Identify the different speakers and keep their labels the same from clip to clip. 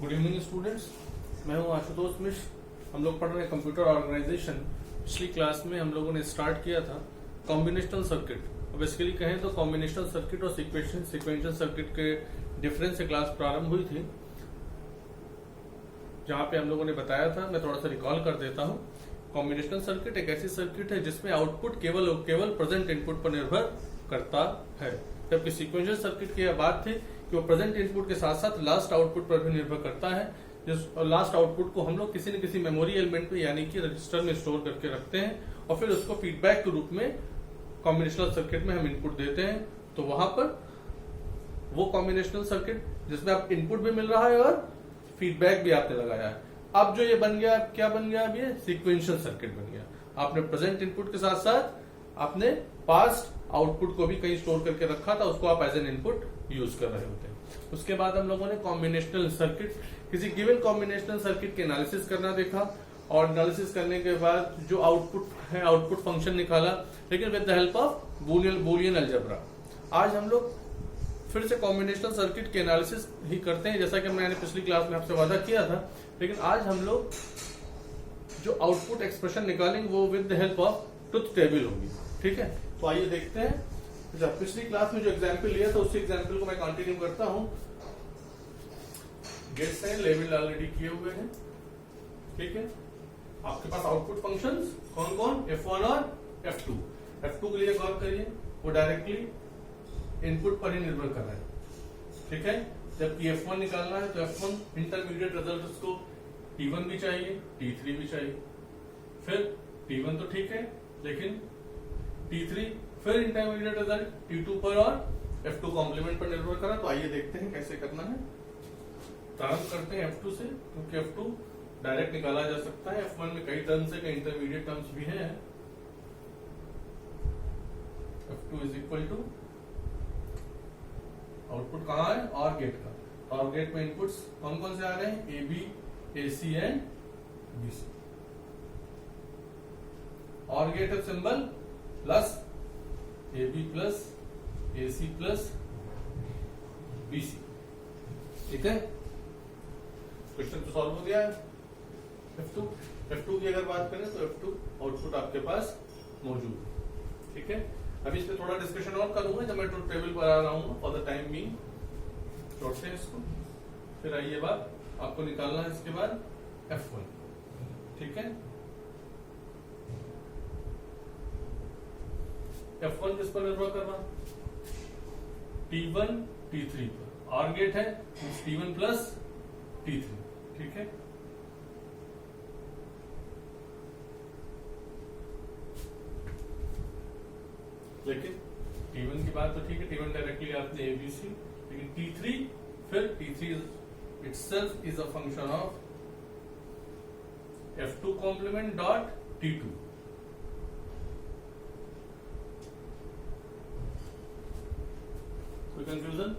Speaker 1: Good evening students, मैं हूं आशुतोष मिश्र। हम लोग पढ़ रहे हैं कंप्यूटर ऑर्गेनाइजेशन। पिछली क्लास में हम लोगों ने स्टार्ट किया था कॉम्बिनेशनल सर्किट। बेसिकली कहें तो कॉम्बिनेशनल सर्किट और सीक्वेंशियल सर्किट के डिफरेंस से क्लास प्रारंभ हुई थी, जहां पे हम लोगों ने बताया था, मैं थोड़ा सा रिकॉल कर देता हूं। कॉम्बिनेशनल सर्किट एक ऐसी सर्किट है जिसमें आउटपुट केवल प्रेजेंट इनपुट पर निर्भर करता है, जबकि सीक्वेंशियल सर्किट की यह बात थी कि वो प्रेजेंट इनपुट के साथ साथ लास्ट आउटपुट पर भी निर्भर करता है। जिस लास्ट आउटपुट को हम लोग किसी न किसी मेमोरी एलिमेंट पे यानी कि रजिस्टर में स्टोर करके रखते हैं और फिर उसको फीडबैक के रूप में कॉम्बिनेशनल सर्किट में हम इनपुट देते हैं। तो वहां पर वो कॉम्बिनेशनल सर्किट जिसमें आप इनपुट भी मिल रहा है और फीडबैक भी आपने लगाया है। अब जो ये बन गया, क्या बन गया? अब ये सीक्वेंशियल सर्किट बन गया। आपने प्रेजेंट इनपुट के साथ साथ आपने पास्ट आउटपुट को भी कहीं स्टोर करके रखा था, उसको आप एज एन इनपुट यूज कर रहे होते हैं। उसके बाद हम लोगों ने कॉम्बिनेशनल सर्किट, किसी गिवन कॉम्बिनेशनल सर्किट के एनालिसिस करना देखा और एनालिसिस करने के बाद जो आउटपुट है, आउटपुट फंक्शन निकाला, लेकिन with the help of Boolean algebra. आज हम लोग फिर से कॉम्बिनेशनल सर्किट के एनालिसिस ही करते हैं, जैसा कि मैंने पिछली क्लास में आपसे वादा किया था। लेकिन आज हम लोग जो आउटपुट एक्सप्रेशन निकालेंगे वो with the help of truth table होगी। ठीक है, तो आइए देखते हैं। जब पिछली क्लास में जो एग्जाम्पल लिया था उसी एग्जाम्पल को मैं कंटिन्यू करता हूं। गेट्स हैं, लेवल ऑलरेडी किए हुए हैं। ठीक है, आपके पास आउटपुट फंक्शंस कौन कौन? F1 और F2। F2 के लिए गौर करिए, वो डायरेक्टली इनपुट पर ही निर्भर कर रहा है। ठीक है, जबकि F1 निकालना है तो F1 इंटरमीडिएट रिजल्ट उसको T1 भी चाहिए, T3 भी चाहिए। फिर T1 तो ठीक है, लेकिन T3 फिर इंटरमीडिएट रिजल्ट T2 पर और F2 कॉम्प्लीमेंट पर निर्भर करा। तो आइए देखते हैं कैसे करना है। प्रारंभ करते हैं F2 से, क्योंकि F2 डायरेक्ट निकाला जा सकता है। F1 में कई टर्म्स है, कई इंटरमीडिएट टर्म्स भी हैं। F2 is equal two output कहाँ है? और गेट का। और गेट में इनपुट्स कौन कौन से आ रहे हैं? A B, A C and B C. और गेट है symbol plus A B plus A C plus B C. ठीक है, क्वेश्चन तो सॉल्व हो गया है। F2 की अगर बात करें तो F2 आउटपुट आपके पास मौजूद है। ठीक है, अभी इस पे थोड़ा डिस्कशन और करूंगा जब मैं ट्रुथ टेबल पर आ रहा हूँ। फॉर द टाइम बीइंग छोड़ते हैं इसको। फिर आइए बात, आपको निकालना है इसके बाद F1। ठीक है, F1 किस पर निर्भर कर रहा? T1 T3 पर। और गेट है T1 प्लस T3। ठीक है, लेकिन T1 की बात तो ठीक है, T1 डायरेक्टली आपने ABC, लेकिन T3 फिर T3 itself is a function of F2 complement dot T2। कोई कंफ्यूजन?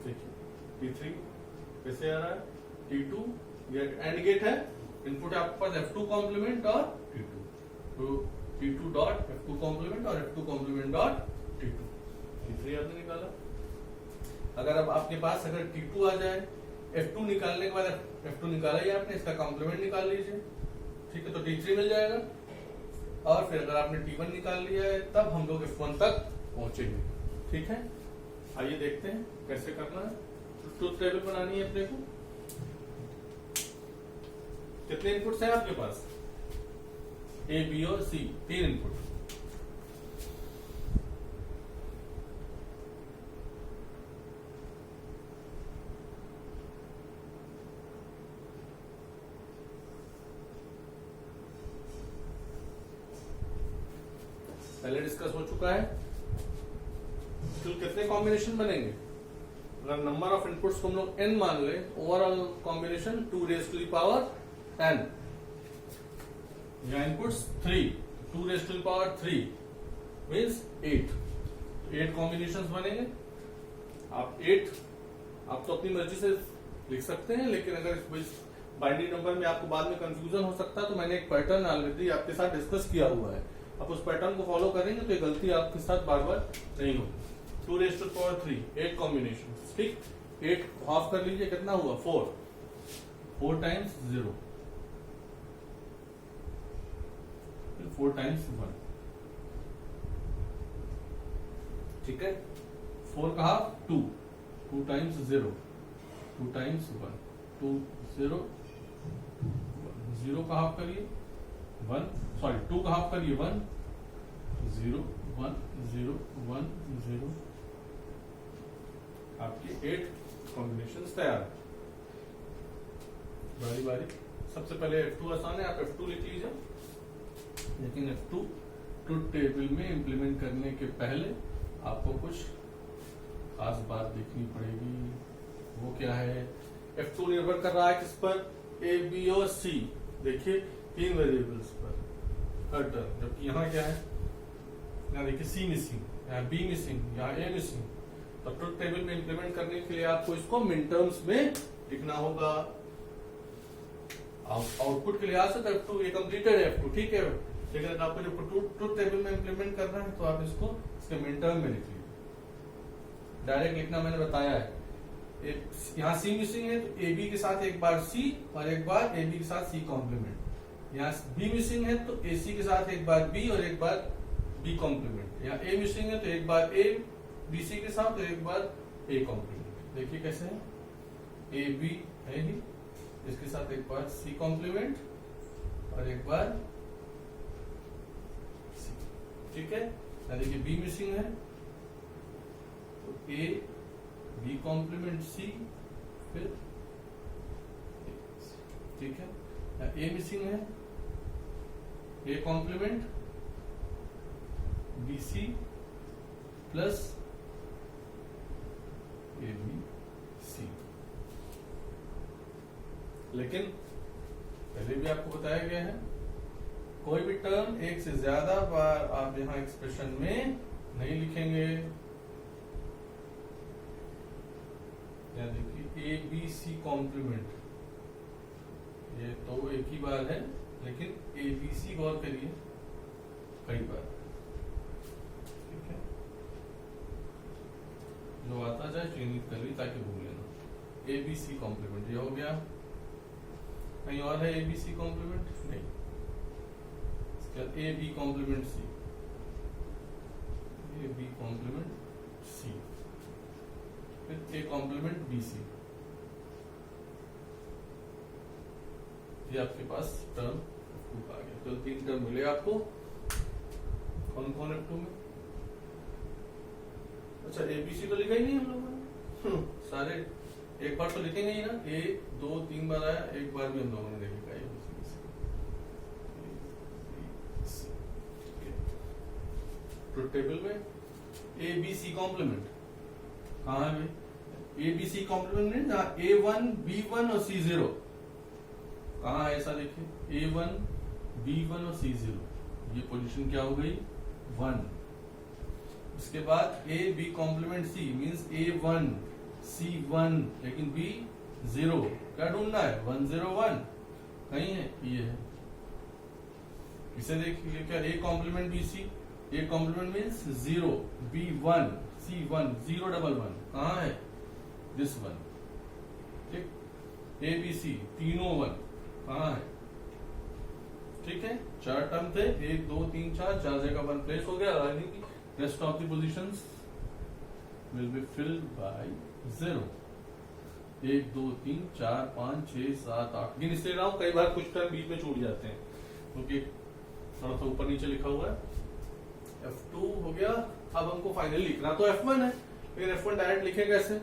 Speaker 1: देखिए T3 कैसे आ रहा है? T2 एंड गेट है, इनपुट आपके पास F2 कॉम्प्लीमेंट और T2, तो T2 डॉट F2 कॉम्प्लीमेंट और F2 complement dot T2। T3 आपने निकाला। अगर अब आपके पास अगर T2 आ जाए, F2 निकालने के बाद F2 निकाला ही आपने, इसका कॉम्प्लीमेंट निकाल लीजिए। ठीक है, तो T3 मिल जाएगा। और फिर अगर आपने T1 निकाल लिया है तब हम लोग F1 तक पहुंचेंगे। ठीक है, आइए देखते हैं कैसे करना है। ट्रुथ टेबल बनानी है अपने को। कितने इनपुट्स हैं आपके पास? ए, बी और सी, 3 इनपुट। पहले डिस्कस हो चुका है। तो कितने कॉम्बिनेशन बनेंगे? अगर नंबर ऑफ इनपुट्स को हम लोग n मान ले, overall combination 2 raised to the power n, या inputs 3, 2 raised to the power 3 means 8। 8 combinations बनेंगे। आप तो अपनी मर्जी से लिख सकते हैं, लेकिन अगर बाइनरी नंबर में आपको बाद में कंफ्यूजन हो सकता है तो मैंने एक पैटर्न ऑलरेडी आपके साथ डिस्कस किया हुआ है। आप उस पैटर्न को फॉलो करेंगे तो ये गलती आपके साथ बार बार नहीं होगी। 2 raised to the power 3, 8 combination. ठीक, 8 हाफ कर लीजिए, कितना हुआ? 4। 4 टाइम्स 0, फिर 4 टाइम्स 1, ठीक है। 4 का हाफ 2, 2 टाइम्स 0, 2 टाइम्स 1, 2 0, 0 का हाफ करिए 1, सॉरी 2 का हाफ करिए 1, 0 1 0 1 0, आपके 8 कॉम्बिनेशंस तैयार। बारी बारी, सबसे पहले F2 आसान है, आप F2 लिख लीजिए। लेकिन F2 ट्रुथ टेबल में इंप्लीमेंट करने के पहले आपको कुछ खास बात देखनी पड़ेगी। वो क्या है? F2 निर्भर कर रहा है किस पर? A, B और C। देखिए 3 वेरिएबल्स पर हर टर्म, जबकि यहाँ क्या है? यहाँ देखिए C मिसिंग, यहाँ B मिसिंग, यहाँ A मिसिंग। तो ट्रुथ टेबल में इंप्लीमेंट करने के लिए आपको इसको मिन टर्म्स में लिखना होगा। आउटपुट के लिहाज से F2 ये कंप्लीटेड है F2, ठीक है। लेकिन अगर आपको जो ट्रुथ टेबल में इंप्लीमेंट करना है तो आप इसको इसके मिन टर्म में लिख लीजिए। डायरेक्ट लिखना मैंने बताया है। यहाँ C मिसिंग है तो AB के साथ एक बार C और एक बार AB के साथ C कॉम्प्लीमेंट। यहाँ B मिसिंग है तो AC के साथ एक बार B और एक बार B कॉम्प्लीमेंट। यहाँ A मिसिंग है तो एक बार A BC के साथ और एक बार A कॉम्प्लीमेंट। देखिए कैसे है, AB है ही, इसके साथ एक बार C कॉम्प्लीमेंट और एक बार C, ठीक है। देखिए B मिसिंग है तो A B कॉम्प्लीमेंट C, फिर ठीक है। A मिसिंग है, A complement BC plus ABC। लेकिन पहले भी आपको बताया गया है, कोई भी टर्म एक से ज्यादा बार आप यहां एक्सप्रेशन में नहीं लिखेंगे। देखिए ABC कॉम्प्लीमेंट, ये तो एक ही बार है, लेकिन ABC गौर करिए कई बार, ठीक है। जो आता जाए चिन्हित कर ली ताकि भूल लेना। ABC कॉम्प्लीमेंट ये हो गया। कहीं और है ABC कॉम्प्लीमेंट? नहीं। AB complement C, AB complement C, फिर A कॉम्प्लीमेंट BC। ये आपके पास टर्म F2 आ गया। तो 3 टर्म मिले आपको। कौन कौन F2 में? अच्छा ABC तो लिखा ही नहीं हम लोगों ने। सारे एक बार तो लिखेंगे ही ना। 1 2 3 बार आया, एक बार भी हम लोगों ने लिखा है। ट्रुथ टेबल में ABC कॉम्प्लीमेंट कहाँ है भाई? ABC कॉम्प्लीमेंट नहीं, जहाँ A1 B1 और C0 कहाँ है? ऐसा देखिए A1 B1 और C0, ये पोजीशन क्या हो गई? 1। इसके बाद A B complement C means A1 C1, लेकिन B 0। क्या ढूंढना है? 1 0 1 कहीं है, ये है। इसे देखिए क्या? A complement BC, A complement means 0 B1 C1 0 1 1 कहाँ है? दिस 1, ठीक। ABC तीनों 1 कहाँ है? ठीक है। 4 टर्म थे, 1 2 3 4 जगह 1 प्लेस हो गया। Rest of the positions will be filled by 0। 1 2 3 4 5 6 7 8 गिन इसलिए रहा हूं, कई बार कुछ टर्म बीच में छूट जाते हैं क्योंकि थोड़ा सा ऊपर नीचे लिखा हुआ है। F2 हो गया। अब हमको फाइनली लिखना तो F1 है, लेकिन F1 डायरेक्ट लिखे कैसे?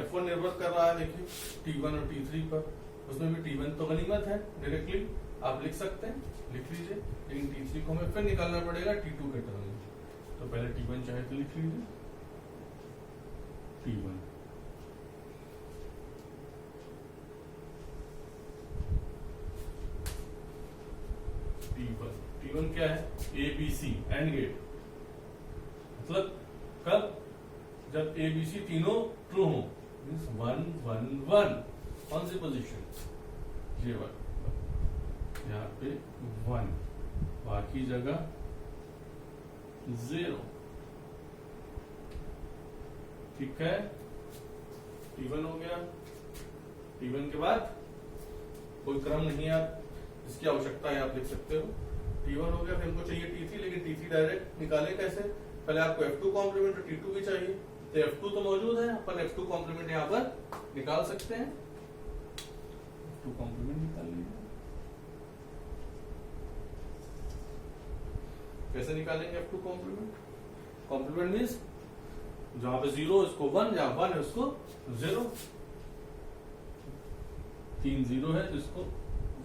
Speaker 1: F1 निर्भर कर रहा है देखिए T1 और T3 पर। उसमें भी T1 तो गनीमत है, डायरेक्टली आप लिख सकते हैं, लिख लीजिए। लेकिन T3 को हमें फिर निकालना पड़ेगा T2 के टर्म में। तो पहले T1 चाहे तो लिख लीजिए T1, T1 क्या है? ABC and gate. मतलब कब? जब ABC तीनों ट्रू हो, मींस 1 1 1। कौन सी पोजीशन? ये 1, यहाँ पे 1, बाकी जगह 0, ठीक है। T1 हो गया। T1 के बाद कोई क्रम नहीं है, आप इसकी आवश्यकता है आप लिख सकते हो। T1 हो गया, फिर हमको चाहिए T3, लेकिन T3 डायरेक्ट निकाले कैसे? पहले आपको F2 कॉम्प्लीमेंट और T2 भी चाहिए, तो F2 तो मौजूद है, अपन F2 कॉम्प्लीमेंट यहाँ पर निकाल सकते हैं। F2 कॉम्प्लीमेंट निकाल लीजिए। कैसे निकालेंगे F2 कॉम्प्लीमेंट? कॉम्प्लीमेंट मीन्स जहां पे 0 उसको 1, जहां 1 है उसको 0। 3 0 है तो इसको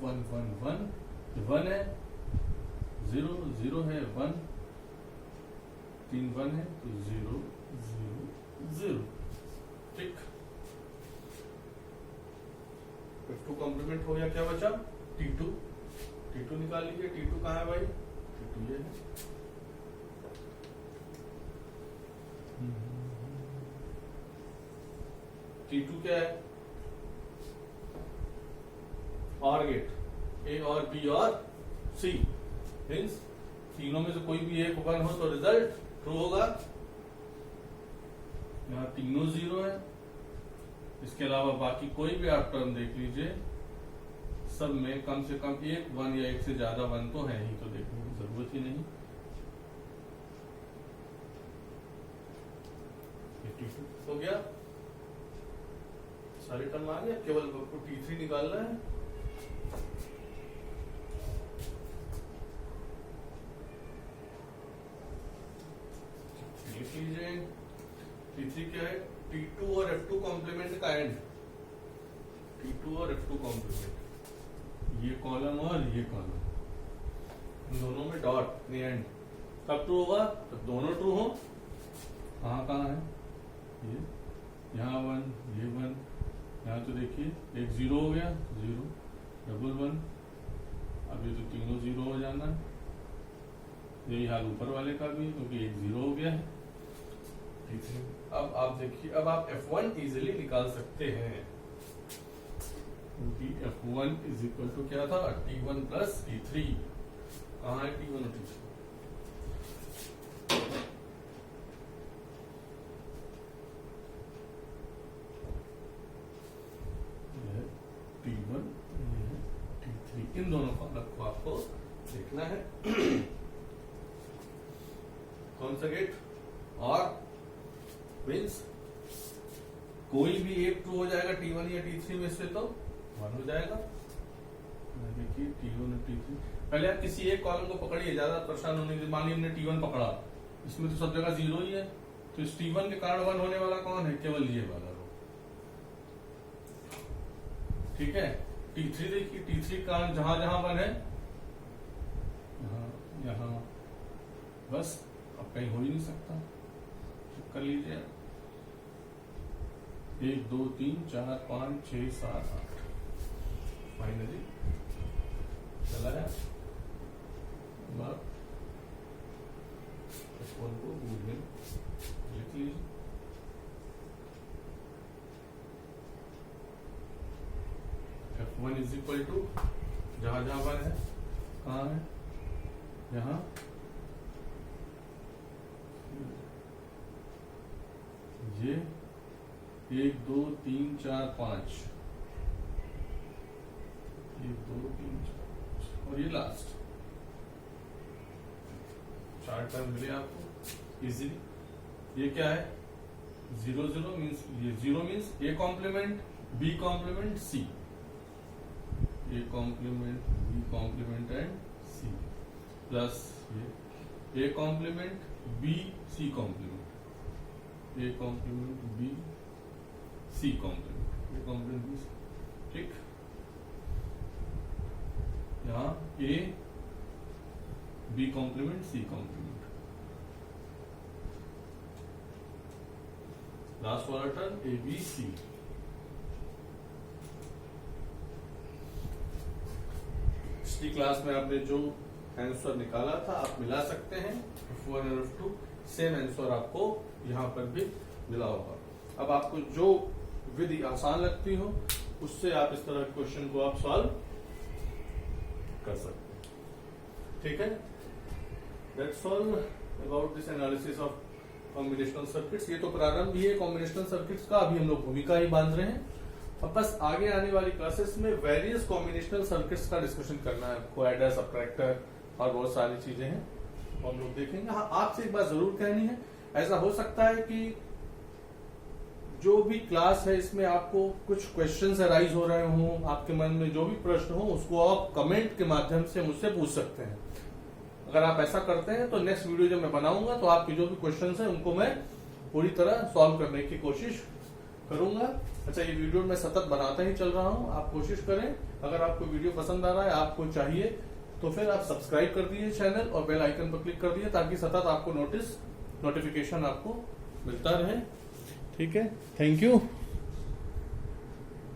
Speaker 1: 1 1 1, 1 है 0 0 है 1, 3 1 है तो 0 0 0। ठीक, F2 कॉम्प्लीमेंट हो गया। क्या बचा? T2। T2 निकाल लीजिए। T2 कहाँ है भाई? T2 ये है। T2 क्या है? OR गेट, A और B और C, मीन्स तीनों में से कोई भी एक 1 हो तो रिजल्ट ट्रू होगा। यहाँ तीनों 0 है, इसके अलावा बाकी कोई भी आप टर्म देख लीजिए, सब में कम से कम एक 1 या एक से ज्यादा 1 तो है ही, तो देखने की जरूरत ही नहीं। हो गया, सारे टर्म आ गए, केवल आपको T3 निकालना है। लिख लीजिए। T3 क्या है? T2 और F2 कॉम्प्लीमेंट का एंड। T2 और F2 कॉम्प्लीमेंट, ये कॉलम और ये कॉलम, दोनों में डॉट नहीं एंड। कब ट्रू होगा? तब दोनों ट्रू हो। कहाँ है ये? यहाँ 1, ये 1, यहाँ तो देखिए एक 0 हो गया, 0 डबल 1, अब ये तो तीनों 0 हो जाना है। यही हाल ऊपर वाले का भी, क्योंकि एक 0 हो गया है। अब आप देखिए, अब आप F1 इजिली निकाल सकते हैं, क्योंकि F1 इज इक्वल टू क्या था? T1 plus T3। कहाँ है T1 और T3? T1 T3, इन दोनों कॉलम को आपको देखना है। कौन सा गेट? और मीन्स कोई भी एक ट्रू हो जाएगा T1 या T3 में से, तो 1 हो जाएगा। देखिए T1 और T3, पहले आप किसी एक कॉलम को पकड़िए, ज्यादा परेशान होने की। मान लीजिए हमने T1 पकड़ा, इसमें तो सब जगह 0 ही है, तो इस T1 के कारण 1 होने वाला कौन है? केवल ये वाला रो। ठीक है, T3 देखिए, T3 का जहां जहां 1 है, यहाँ बस, अब कहीं हो ही नहीं सकता। कर लीजिए, 1 2 3 4 5 6 7 8, फाइनली चला है। F1 को गूगल में लिख लीजिए। F1 इज इक्वल टू जहां जहां 1 है, कहाँ है? यहाँ ये 1 2 3 4 5, 1 2 3 4 और ये लास्ट 4 टर्म मिले आपको इजीली। ये क्या है? 0 0 मीन्स, ये 0 means A complement B complement C, A complement B complement and C, plus ये A complement B C complement, A complement B C complement, A complement B C। ठीक, यहाँ A B complement C complement, last वाला term A B C। पिछली class में आपने जो answer निकाला था आप मिला सकते हैं, F1 और F2 सेम आंसर आपको यहाँ पर भी मिला होगा। अब आपको जो विधि आसान लगती हो उससे आप इस तरह के क्वेश्चन को आप सॉल्व कर सकते हैं। ठीक है, that's all about this analysis of combinational circuits. ये तो प्रारंभ ही है कॉम्बिनेशनल सर्किट्स का, अभी हम लोग भूमिका ही बांध रहे हैं। अब बस आगे आने वाली क्लासेस में वेरियस कॉम्बिनेशनल सर्किट्स का डिस्कशन करना है आपको, एडर, सबट्रैक्टर और बहुत सारी चीजें हैं वो हम लोग देखेंगे। हाँ, आपसे एक बात जरूर कहनी है, ऐसा हो सकता है कि जो भी क्लास है इसमें आपको कुछ क्वेश्चंस अराइज हो रहे हों, आपके मन में जो भी प्रश्न हो उसको आप कमेंट के माध्यम से मुझसे पूछ सकते हैं। अगर आप ऐसा करते हैं तो नेक्स्ट वीडियो जब मैं बनाऊंगा तो आपके जो भी क्वेश्चंस हैं उनको मैं पूरी तरह सॉल्व करने की कोशिश करूंगा। अच्छा, ये वीडियो मैं सतत बनाता ही चल रहा हूं, आप कोशिश करें। अगर आपको वीडियो पसंद आ रहा है, आपको चाहिए, तो फिर आप सब्सक्राइब कर दीजिए चैनल और बेल आइकन पर क्लिक कर दीजिए ताकि सतत आपको नोटिफिकेशन आपको मिलता रहे। ठीक है, थैंक यू।